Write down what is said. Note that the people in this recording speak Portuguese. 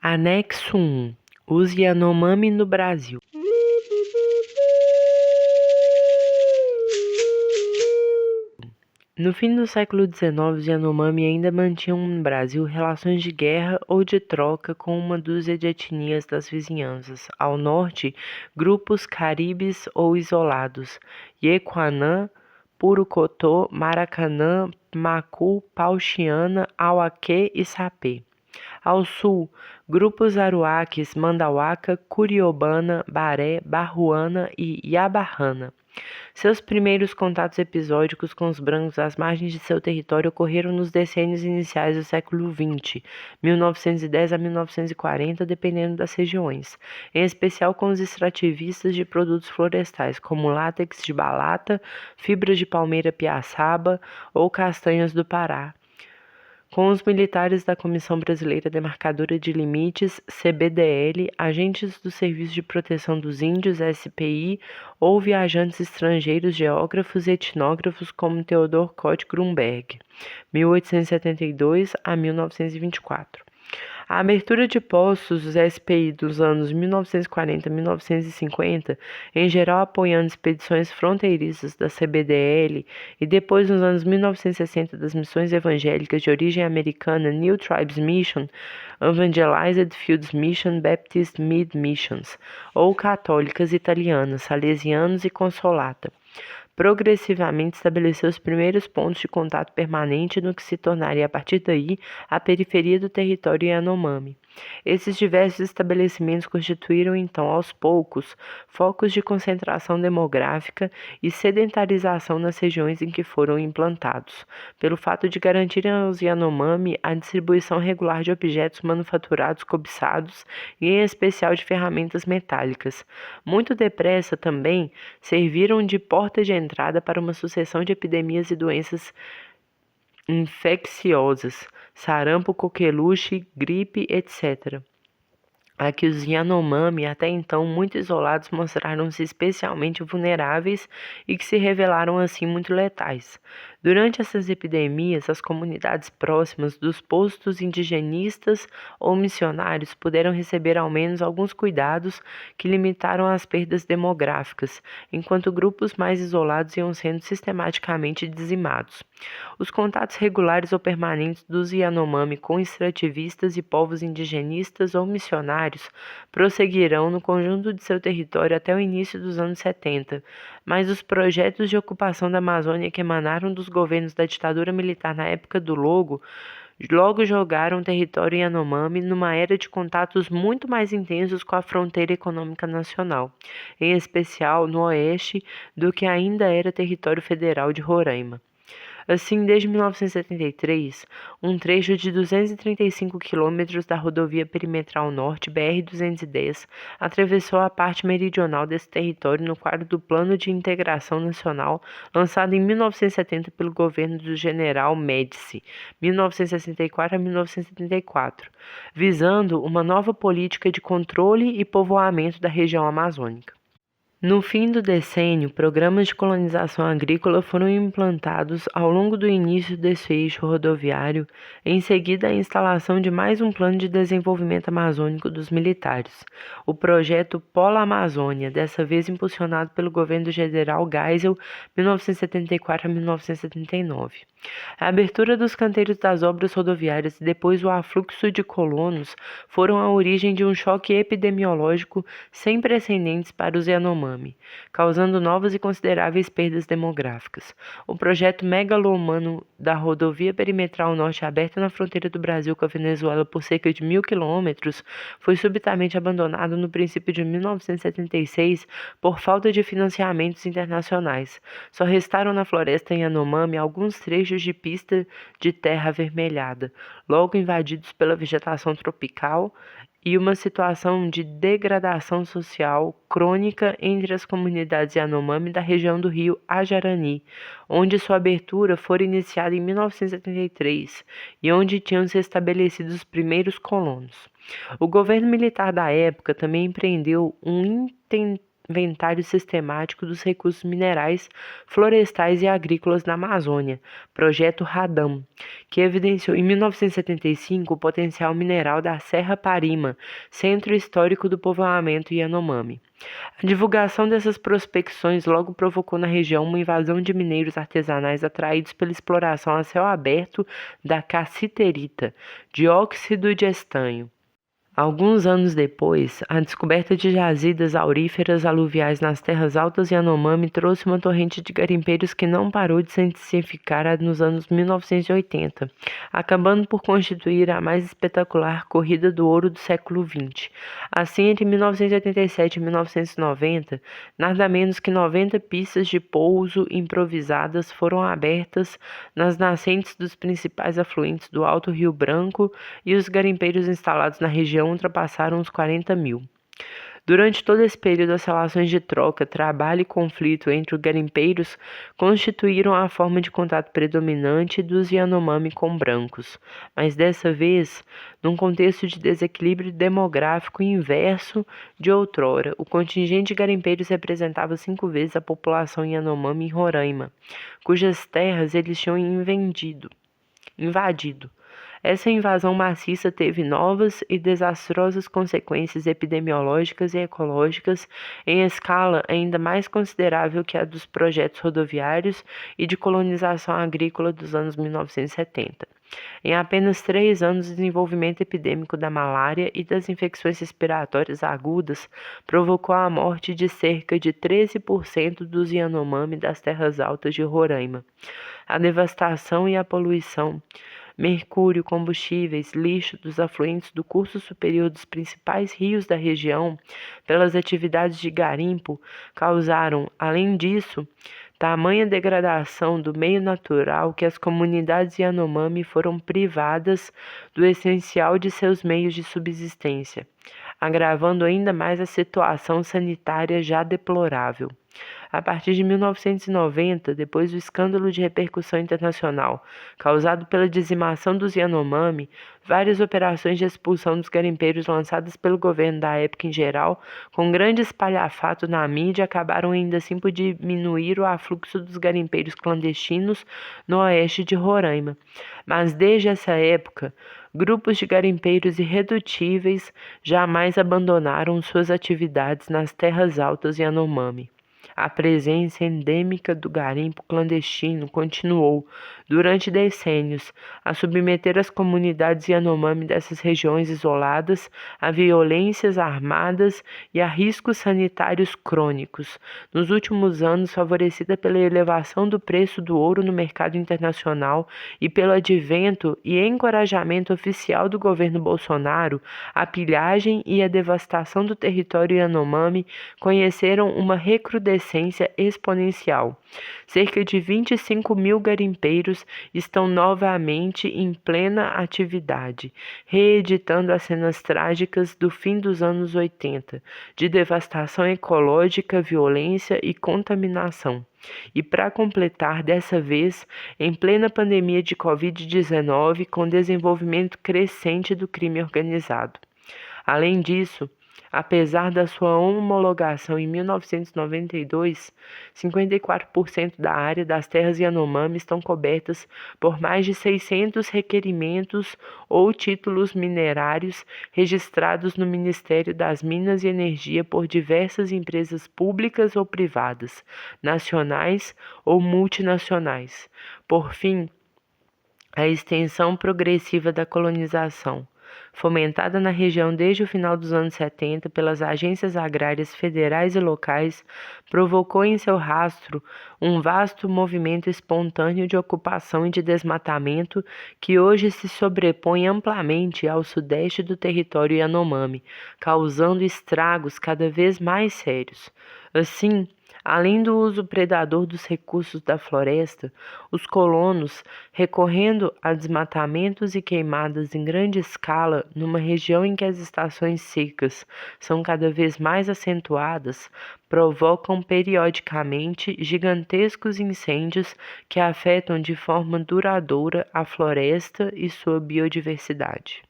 Anexo 1. Os Yanomami no Brasil. No fim do século XIX, os Yanomami ainda mantinham no Brasil relações de guerra ou de troca com uma dúzia de etnias das vizinhanças. Ao norte, grupos caribes ou isolados, Yequanã, Purucotô, Maracanã, Macu, Pauxiana, Auaquê e Sapê. Ao sul, grupos aruaques, Mandauaca, Curiobana, Baré, Barruana e Yabarrana. Seus primeiros contatos episódicos com os brancos às margens de seu território ocorreram nos decênios iniciais do século XX, 1910 a 1940, dependendo das regiões, em especial com os extrativistas de produtos florestais, como látex de balata, fibras de palmeira piaçaba ou castanhas do Pará, com os militares da Comissão Brasileira Demarcadora de Limites, CBDL, agentes do Serviço de Proteção dos Índios, SPI, ou viajantes estrangeiros, geógrafos e etnógrafos como Theodor Koch Grunberg, 1872 a 1924. A abertura de postos dos SPI dos anos 1940 a 1950, em geral apoiando expedições fronteiriças da CBDL, e depois nos anos 1960 das missões evangélicas de origem americana New Tribes Mission, Evangelized Fields Mission, Baptist Mid Missions, ou católicas italianas, salesianos e Consolata, progressivamente estabeleceu os primeiros pontos de contato permanente no que se tornaria a partir daí a periferia do território Yanomami. Esses diversos estabelecimentos constituíram então aos poucos focos de concentração demográfica e sedentarização nas regiões em que foram implantados, pelo fato de garantirem aos Yanomami a distribuição regular de objetos manufaturados cobiçados e em especial de ferramentas metálicas. Muito depressa também serviram de porta de entrada para uma sucessão de epidemias e doenças infecciosas, sarampo, coqueluche, gripe, etc., a que os Yanomami, até então muito isolados, mostraram-se especialmente vulneráveis e que se revelaram assim muito letais. Durante essas epidemias, as comunidades próximas dos postos indigenistas ou missionários puderam receber ao menos alguns cuidados que limitaram as perdas demográficas, enquanto grupos mais isolados iam sendo sistematicamente dizimados. Os contatos regulares ou permanentes dos Yanomami com extrativistas e povos indigenistas ou missionários prosseguirão no conjunto de seu território até o início dos anos 70, mas os projetos de ocupação da Amazônia que emanaram dos governos da ditadura militar na época do logo jogaram o território Yanomami numa era de contatos muito mais intensos com a fronteira econômica nacional, em especial no oeste do que ainda era território federal de Roraima. Assim, desde 1973, um trecho de 235 quilômetros da rodovia perimetral norte, BR-210, atravessou a parte meridional desse território no quadro do Plano de Integração Nacional, lançado em 1970 pelo governo do general Médici, 1964 a 1974, visando uma nova política de controle e povoamento da região amazônica. No fim do decênio, programas de colonização agrícola foram implantados ao longo do início desse eixo rodoviário, em seguida a instalação de mais um plano de desenvolvimento amazônico dos militares, o projeto Polo Amazônia, dessa vez impulsionado pelo governo do general Geisel, 1974 a 1979. A abertura dos canteiros das obras rodoviárias e depois o afluxo de colonos foram a origem de um choque epidemiológico sem precedentes para os Yanomami, causando novas e consideráveis perdas demográficas. O projeto megalomano da rodovia perimetral norte aberta na fronteira do Brasil com a Venezuela por cerca de 1.000 quilômetros foi subitamente abandonado no princípio de 1976 por falta de financiamentos internacionais. Só restaram na floresta Yanomami alguns trechos de pista de terra avermelhada, logo invadidos pela vegetação tropical, e uma situação de degradação social crônica entre as comunidades Yanomami da região do rio Ajarani, onde sua abertura fora iniciada em 1973 e onde tinham se estabelecido os primeiros colonos. O governo militar da época também empreendeu inventário sistemático dos recursos minerais, florestais e agrícolas na Amazônia, Projeto Radam, que evidenciou em 1975 o potencial mineral da Serra Parima, centro histórico do povoamento Yanomami. A divulgação dessas prospecções logo provocou na região uma invasão de mineiros artesanais atraídos pela exploração a céu aberto da cassiterita, dióxido de estanho. Alguns anos depois, a descoberta de jazidas auríferas aluviais nas terras altas Yanomami trouxe uma torrente de garimpeiros que não parou de se intensificar nos anos 1980, acabando por constituir a mais espetacular corrida do ouro do século XX. Assim, entre 1987 e 1990, nada menos que 90 pistas de pouso improvisadas foram abertas nas nascentes dos principais afluentes do Alto Rio Branco e os garimpeiros instalados na região ultrapassaram os 40 mil. Durante todo esse período, as relações de troca, trabalho e conflito entre os garimpeiros constituíram a forma de contato predominante dos Yanomami com brancos, mas dessa vez, num contexto de desequilíbrio demográfico inverso de outrora. O contingente de garimpeiros representava 5 vezes a população Yanomami em Roraima, cujas terras eles tinham invadido. Essa invasão maciça teve novas e desastrosas consequências epidemiológicas e ecológicas em escala ainda mais considerável que a dos projetos rodoviários e de colonização agrícola dos anos 1970. Em apenas 3 anos, o desenvolvimento epidêmico da malária e das infecções respiratórias agudas provocou a morte de cerca de 13% dos Yanomami das terras altas de Roraima. A devastação e a poluição, mercúrio, combustíveis, lixo dos afluentes do curso superior dos principais rios da região pelas atividades de garimpo causaram, além disso, tamanha degradação do meio natural que as comunidades Yanomami foram privadas do essencial de seus meios de subsistência, agravando ainda mais a situação sanitária já deplorável. A partir de 1990, depois do escândalo de repercussão internacional causado pela dizimação dos Yanomami, várias operações de expulsão dos garimpeiros lançadas pelo governo da época em geral, com grande espalhafato na mídia, acabaram ainda assim por diminuir o afluxo dos garimpeiros clandestinos no oeste de Roraima. Mas desde essa época, grupos de garimpeiros irredutíveis jamais abandonaram suas atividades nas terras altas Yanomami. A presença endêmica do garimpo clandestino continuou, durante decênios, a submeter as comunidades Yanomami dessas regiões isoladas a violências armadas e a riscos sanitários crônicos. Nos últimos anos, favorecida pela elevação do preço do ouro no mercado internacional e pelo advento e encorajamento oficial do governo Bolsonaro, a pilhagem e a devastação do território Yanomami conheceram uma recrudescência exponencial. Cerca de 25 mil garimpeiros estão novamente em plena atividade, reeditando as cenas trágicas do fim dos anos 80, de devastação ecológica, violência e contaminação. E para completar, dessa vez, em plena pandemia de Covid-19, com desenvolvimento crescente do crime organizado. Além disso, apesar da sua homologação em 1992, 54% da área das terras Yanomami estão cobertas por mais de 600 requerimentos ou títulos minerários registrados no Ministério das Minas e Energia por diversas empresas públicas ou privadas, nacionais ou multinacionais. Por fim, a extensão progressiva da colonização, fomentada na região desde o final dos anos 70 pelas agências agrárias federais e locais, provocou em seu rastro um vasto movimento espontâneo de ocupação e de desmatamento que hoje se sobrepõe amplamente ao sudeste do território Yanomami, causando estragos cada vez mais sérios. Assim, além do uso predador dos recursos da floresta, os colonos, recorrendo a desmatamentos e queimadas em grande escala, numa região em que as estações secas são cada vez mais acentuadas, provocam periodicamente gigantescos incêndios que afetam de forma duradoura a floresta e sua biodiversidade.